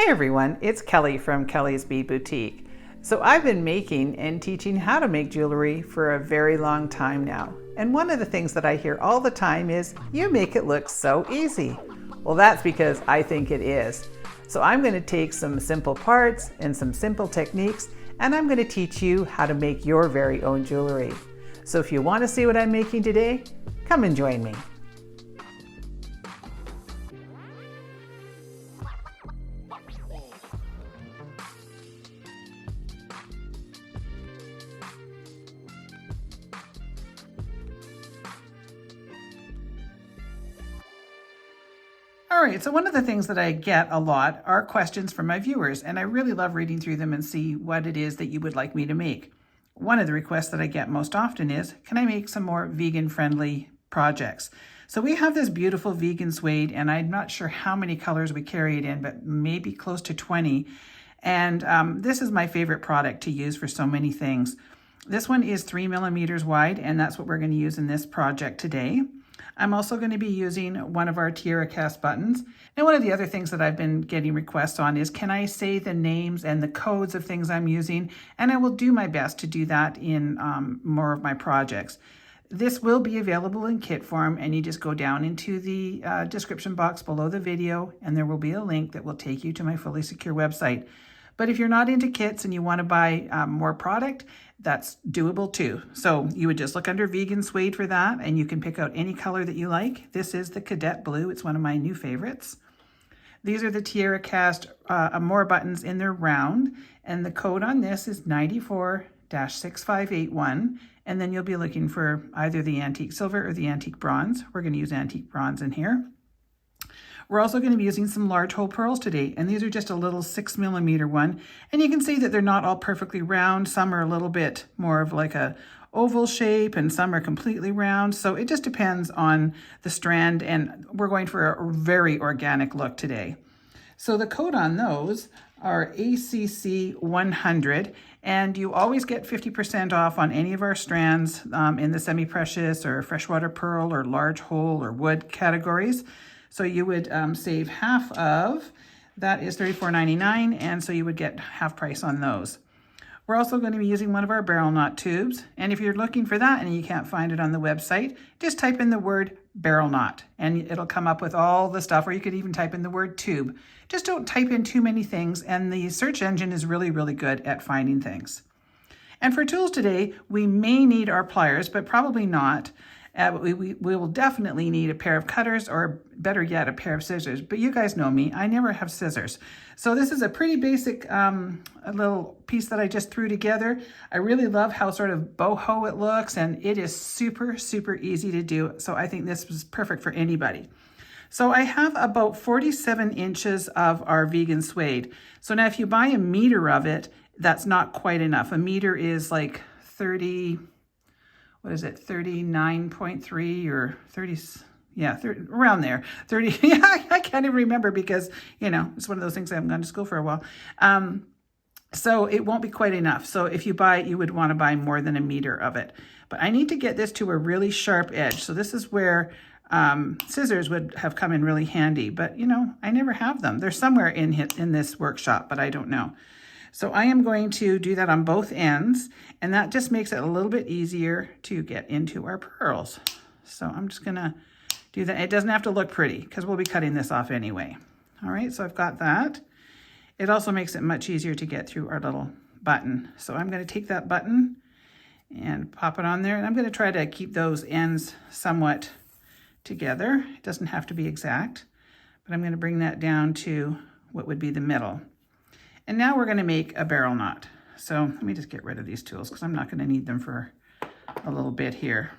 Hi everyone, it's Kelly from Kellie's Bead Boutique. So I've been making and teaching how to make jewelry for a very long time now. And one of the things that I hear all the time is, you make it look so easy. Well, that's because I think it is. So I'm going to take some simple parts and some simple techniques, and I'm going to teach you how to make your very own jewelry. So if you want to see what I'm making today, come and join me. All right, so one of the things that I get a lot are questions from my viewers, and I really love reading through them and see what it is that you would like me to make. One of the requests that I get most often is, can I make some more vegan-friendly projects? So we have this beautiful vegan suede, and I'm not sure how many colors we carry it in, but maybe close to 20. And this is my favorite product to use for so many things. This one is 3 millimeters wide, and that's what we're going to use in this project today. I'm also going to be using one of our tiara cast buttons. And one of the other things that I've been getting requests on is, can I say the names and the codes of things I'm using? And I will do my best to do that in more of my projects. This will be available in kit form, and you just go down into the description box below the video, and there will be a link that will take you to my fully secure website. But if you're not into kits and you want to buy more product, that's doable too. So you would just look under vegan suede for that, and you can pick out any color that you like. This is the cadet blue. It's one of my new favorites. These are the tiara cast more buttons in their round, and the code on this is 94-6581, and then you'll be looking for either the antique silver or the antique bronze. We're going to use antique bronze in here. We're also going to be using some large hole pearls today, and these are just a little 6 millimeter one. And you can see that they're not all perfectly round. Some are a little bit more of like a oval shape, and some are completely round. So it just depends on the strand, and we're going for a very organic look today. So the code on those are ACC 100, and you always get 50% off on any of our strands in the semi-precious or freshwater pearl or large hole or wood categories. So you would save half of, that is $34.99, and so you would get half price on those. We're also going to be using one of our barrel knot tubes, and if you're looking for that and you can't find it on the website, just type in the word barrel knot, and it'll come up with all the stuff, or you could even type in the word tube. Just don't type in too many things, and the search engine is really, really good at finding things. And for tools today, we may need our pliers, but probably not. We will definitely need a pair of cutters, or better yet, a pair of scissors. But you guys know me, I never have scissors. So this is a pretty basic a little piece that I just threw together. I really love how sort of boho it looks, and it is super, super easy to do. So I think this was perfect for anybody. So I have about 47 inches of our vegan suede. So now if you buy a meter of it, that's not quite enough. A meter is like 30... what is it, 39.3 or 30, yeah, 30, around there, 30, yeah, I can't even remember because, you know, it's one of those things I haven't gone to school for a while. So it won't be quite enough. So if you buy it, you would want to buy more than a meter of it. But I need to get this to a really sharp edge. So this is where scissors would have come in really handy, but you know, I never have them. They're somewhere in this workshop, but I don't know. So I am going to do that on both ends, and that just makes it a little bit easier to get into our pearls. So I'm just gonna do that. It doesn't have to look pretty because we'll be cutting this off anyway. All right, so I've got that. It also makes it much easier to get through our little button. So I'm gonna take that button and pop it on there, and I'm gonna try to keep those ends somewhat together. It doesn't have to be exact, but I'm gonna bring that down to what would be the middle. And now we're going to make a barrel knot. So let me just get rid of these tools because I'm not going to need them for a little bit here.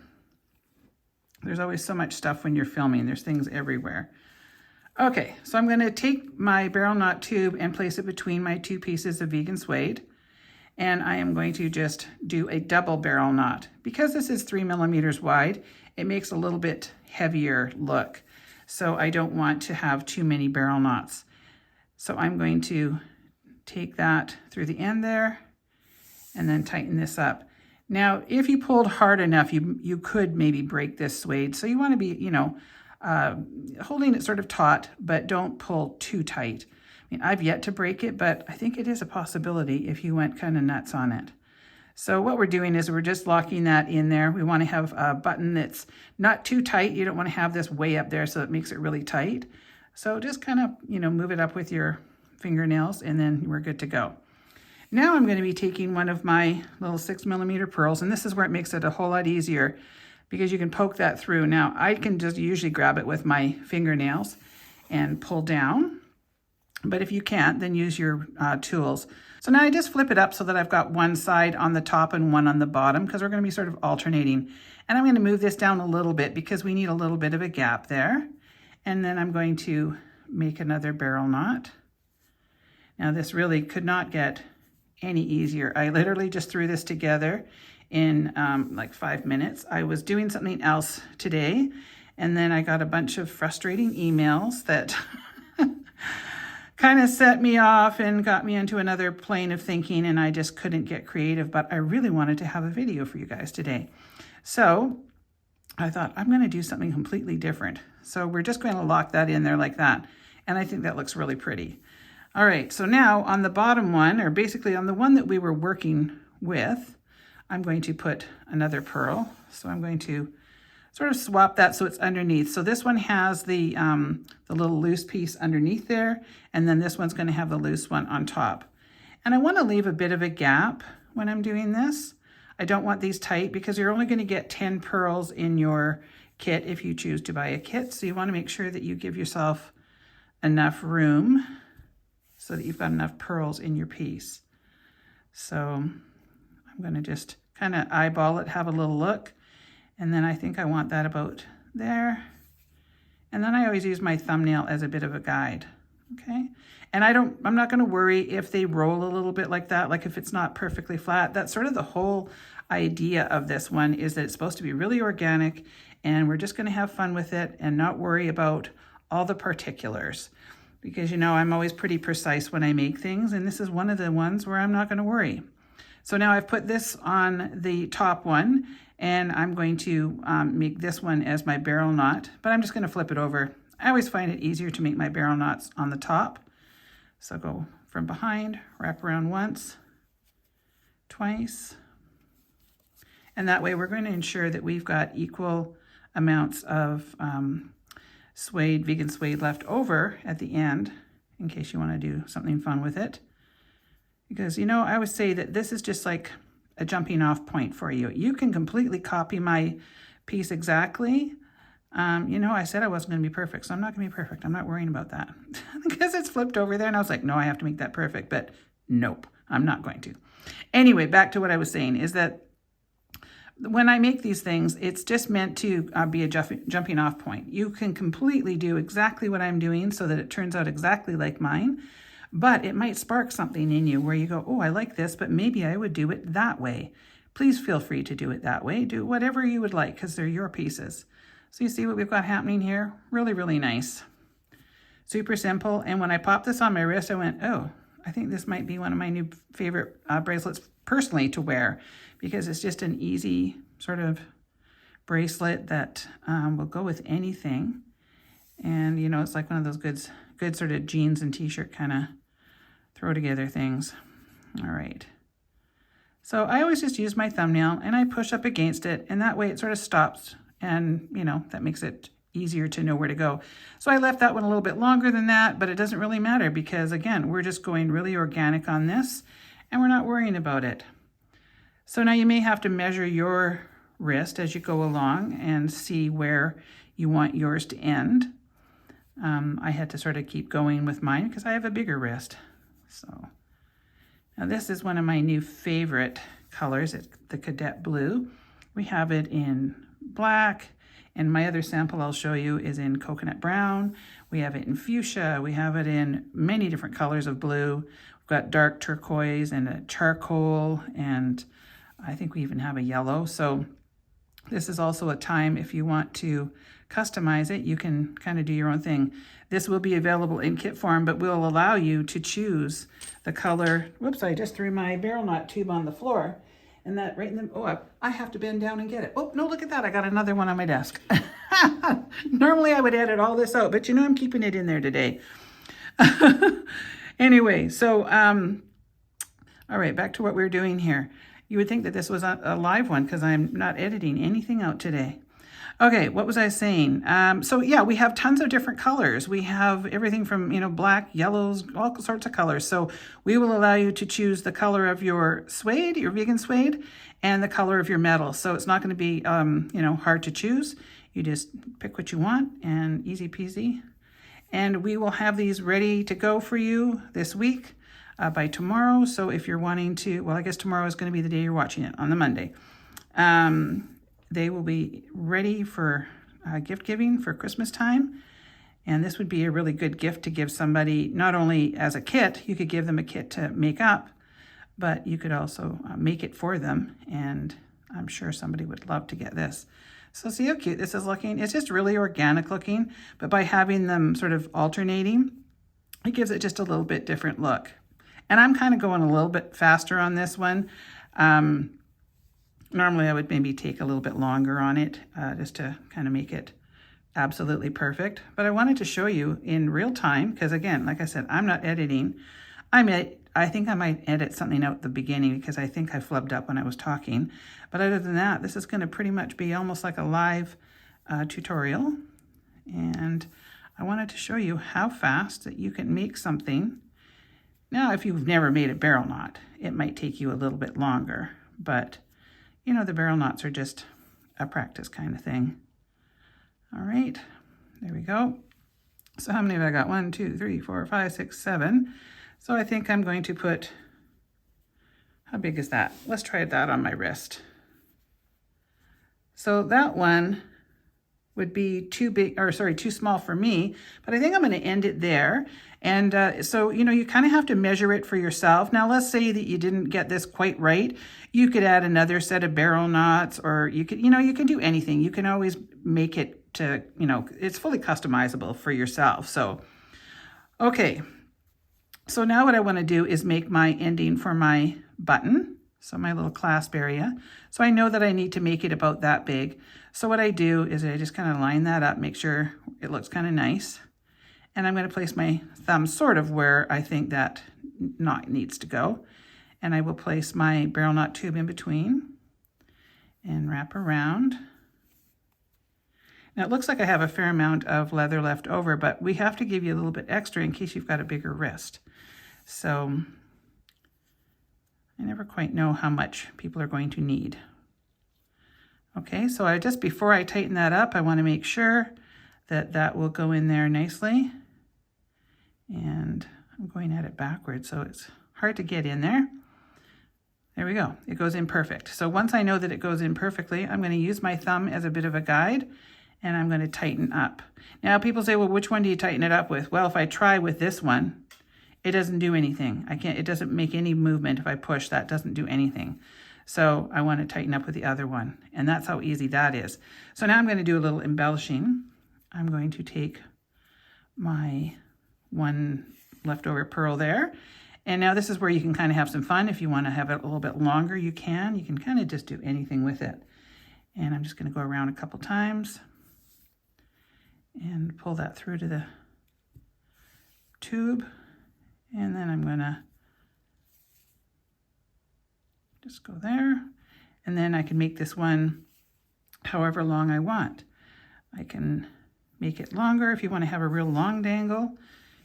There's always so much stuff when you're filming. There's things everywhere. Okay, so I'm going to take my barrel knot tube and place it between my two pieces of vegan suede. And I am going to just do a double barrel knot. Because this is 3 millimeters wide, it makes a little bit heavier look. So I don't want to have too many barrel knots. So I'm going to take that through the end there and then tighten this up. Now, if you pulled hard enough, you could maybe break this suede. So you want to be, you know, holding it sort of taut, but don't pull too tight. mean, I've yet to break it, but I think it is a possibility if you went kind of nuts on it. So what we're doing is we're just locking that in there. We want to have a button that's not too tight. You don't want to have this way up there so it makes it really tight. So just kind of, move it up with your fingernails and then we're good to go. Now I'm going to be taking one of my little 6mm pearls, and this is where it makes it a whole lot easier because you can poke that through. Now I can just usually grab it with my fingernails and pull down, but if you can't, then use your tools. So now I just flip it up so that I've got one side on the top and one on the bottom because we're going to be sort of alternating. And I'm going to move this down a little bit because we need a little bit of a gap there. And then I'm going to make another barrel knot. Now this really could not get any easier. I literally just threw this together in like 5 minutes. I was doing something else today, and then I got a bunch of frustrating emails that kind of set me off and got me into another plane of thinking, and I just couldn't get creative, but I really wanted to have a video for you guys today. So I thought I'm going to do something completely different. So we're just going to lock that in there like that, and I think that looks really pretty. All right, so now on the bottom one, or basically on the one that we were working with, I'm going to put another pearl. So I'm going to sort of swap that so it's underneath. So this one has the little loose piece underneath there, and then this one's going to have the loose one on top. And I want to leave a bit of a gap when I'm doing this. I don't want these tight because you're only going to get 10 pearls in your kit if you choose to buy a kit. So you want to make sure that you give yourself enough room so that you've got enough pearls in your piece. So I'm going to just kind of eyeball it, have a little look. And then I think I want that about there. And then I always use my thumbnail as a bit of a guide, okay? And I'm not gonna worry if they roll a little bit like that, like if it's not perfectly flat. That's sort of the whole idea of this one, is that it's supposed to be really organic, and we're just gonna have fun with it and not worry about all the particulars. Because I'm always pretty precise when I make things, and this is one of the ones where I'm not gonna worry. So now I've put this on the top one, and I'm going to make this one as my barrel knot, but I'm just going to flip it over. I always find it easier to make my barrel knots on the top. So go from behind, wrap around once, twice, and that way we're going to ensure that we've got equal amounts of suede, vegan suede left over at the end, in case you want to do something fun with it. Because, I always say that this is just like a jumping off point for you. You can completely copy my piece exactly. I said I wasn't going to be perfect, so I'm not going to be perfect. I'm not worrying about that because it's flipped over there, and I was like, no, I have to make that perfect, but nope, I'm not going to. Anyway, back to what I was saying is that when I make these things, it's just meant to be a jumping off point. You can completely do exactly what I'm doing so that it turns out exactly like mine. But it might spark something in you where you go, oh, I like this, but maybe I would do it that way. Please feel free to do it that way. Do whatever you would like because they're your pieces. So you see what we've got happening here? Really, really nice. Super simple. And when I popped this on my wrist, I went, oh, I think this might be one of my new favorite bracelets personally to wear because it's just an easy sort of bracelet that will go with anything. And, it's like one of those good sort of jeans and t-shirt kind of throw together things. All right. So I always just use my thumbnail and I push up against it, and that way it sort of stops, and that makes it easier to know where to go. So I left that one a little bit longer than that, but it doesn't really matter because again, we're just going really organic on this and we're not worrying about it. So now you may have to measure your wrist as you go along and see where you want yours to end. I had to sort of keep going with mine because I have a bigger wrist. So now this is one of my new favorite colors. It's the Cadet Blue. We have it in black, and my other sample I'll show you is in coconut brown. We have it in fuchsia. We have it in many different colors of blue. We've got dark turquoise and a charcoal, and I think we even have a yellow. So this is also a time if you want to customize it, you can kind of do your own thing. This will be available in kit form, but will allow you to choose the color. Whoops, I just threw my barrel knot tube on the floor, and that right in the, oh, I have to bend down and get it. Oh, no, look at that. I got another one on my desk. Normally I would edit all this out, but I'm keeping it in there today. Anyway, so, all right, back to what we're doing here. You would think that this was a live one because I'm not editing anything out today. Okay, what was I saying? So yeah, we have tons of different colors. We have everything from, you know, black, yellows, all sorts of colors. So we will allow you to choose the color of your suede, your vegan suede, and the color of your metal. So it's not going to be, you know, hard to choose. You just pick what you want and easy peasy. And we will have these ready to go for you this week by tomorrow. So if you're wanting to, well, I guess tomorrow is going to be the day you're watching it, on the Monday. They will be ready for gift giving for Christmas time. And this would be a really good gift to give somebody, not only as a kit, you could give them a kit to make up, but you could also make it for them. And I'm sure somebody would love to get this. So see how cute this is looking? It's just really organic looking, but by having them sort of alternating, it gives it just a little bit different look. And I'm kind of going a little bit faster on this one. Normally I would maybe take a little bit longer on it just to kind of make it absolutely perfect. But I wanted to show you in real time because, again, like I said, I'm not editing. I think I might edit something out at the beginning because I think I flubbed up when I was talking. But other than that, this is going to pretty much be almost like a live tutorial. And I wanted to show you how fast that you can make something. Now, if you've never made a barrel knot, it might take you a little bit longer, but you know, the barrel knots are just a practice kind of thing. All right, there we go. So how many have I got? 1, 2, 3, 4, 5, 6, 7. So I think I'm going to put, how big is that? Let's try that on my wrist. So that one would be too big, or sorry, too small for me, but I think I'm going to end it there. And so, you know, you kind of have to measure it for yourself. Now, let's say that you didn't get this quite right. You could add another set of barrel knots, or you could, you know, you can do anything. You can always make it to, you know, it's fully customizable for yourself. So, okay. So now what I want to do is make my ending for my button. So my little clasp area. So I know that I need to make it about that big. So what I do is I just kind of line that up, make sure it looks kind of nice. And I'm going to place my thumb sort of where I think that knot needs to go. And I will place my barrel knot tube in between and wrap around. Now it looks like I have a fair amount of leather left over, but we have to give you a little bit extra in case you've got a bigger wrist. So I never quite know how much people are going to need. Okay, so I just, before I tighten that up, I want to make sure that that will go in there nicely. And I'm going at it backwards, so it's hard to get in there. There we go, it goes in perfect. So once I know that it goes in perfectly, I'm going to use my thumb as a bit of a guide, and I'm going to tighten up. Now people say, well, which one do you tighten it up with? Well, if I try with this one, it doesn't do anything. It doesn't make any movement. If I push, that doesn't do anything. So I want to tighten up with the other one. And that's how easy that is. So now I'm going to do a little embellishing. I'm going to take my one leftover pearl there. And now this is where you can kind of have some fun. If you want to have it a little bit longer, you can. You can kind of just do anything with it. And I'm just going to go around a couple times and pull that through to the tube. And then I'm going to just go there. And then I can make this one however long I want. I can make it longer. If you want to have a real long dangle,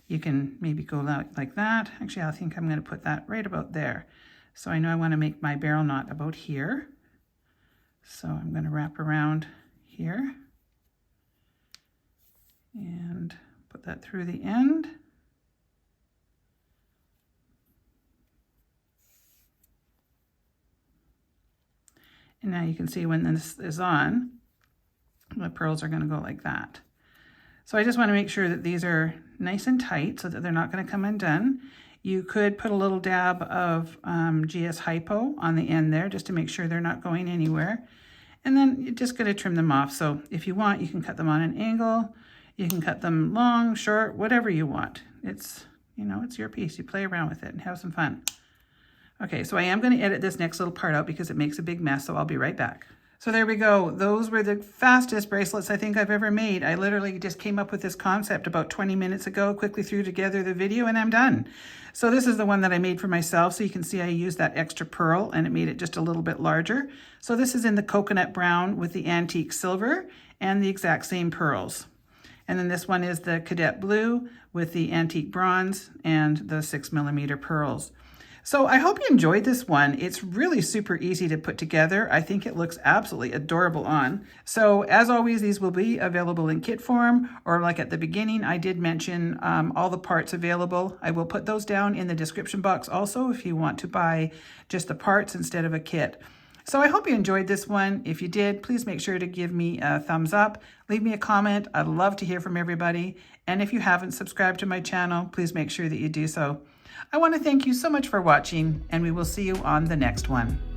you can maybe go like that. Actually, I think I'm going to put that right about there. So I know I want to make my barrel knot about here. So I'm going to wrap around here and put that through the end. And now you can see when this is on, the pearls are going to go like that. So I just want to make sure that these are nice and tight so that they're not going to come undone. You could put a little dab of GS Hypo on the end there just to make sure they're not going anywhere. And then you're just going to trim them off. So if you want, you can cut them on an angle. You can cut them long, short, whatever you want. It's, you know, it's your piece. You play around with it and have some fun. Okay, so I am going to edit this next little part out because it makes a big mess, so I'll be right back. So there we go. Those were the fastest bracelets I think I've ever made. I literally just came up with this concept about 20 minutes ago, quickly threw together the video, and I'm done. So this is the one that I made for myself. So you can see I used that extra pearl and it made it just a little bit larger. So this is in the coconut brown with the antique silver and the exact same pearls. And then this one is the cadet blue with the antique bronze and the 6mm pearls. So I hope you enjoyed this one. It's really super easy to put together. I think it looks absolutely adorable on. So as always, these will be available in kit form, or like at the beginning, I did mention all the parts available. I will put those down in the description box also if you want to buy just the parts instead of a kit. So I hope you enjoyed this one. If you did, please make sure to give me a thumbs up. Leave me a comment. I'd love to hear from everybody. And if you haven't subscribed to my channel, please make sure that you do so. I want to thank you so much for watching, and we will see you on the next one.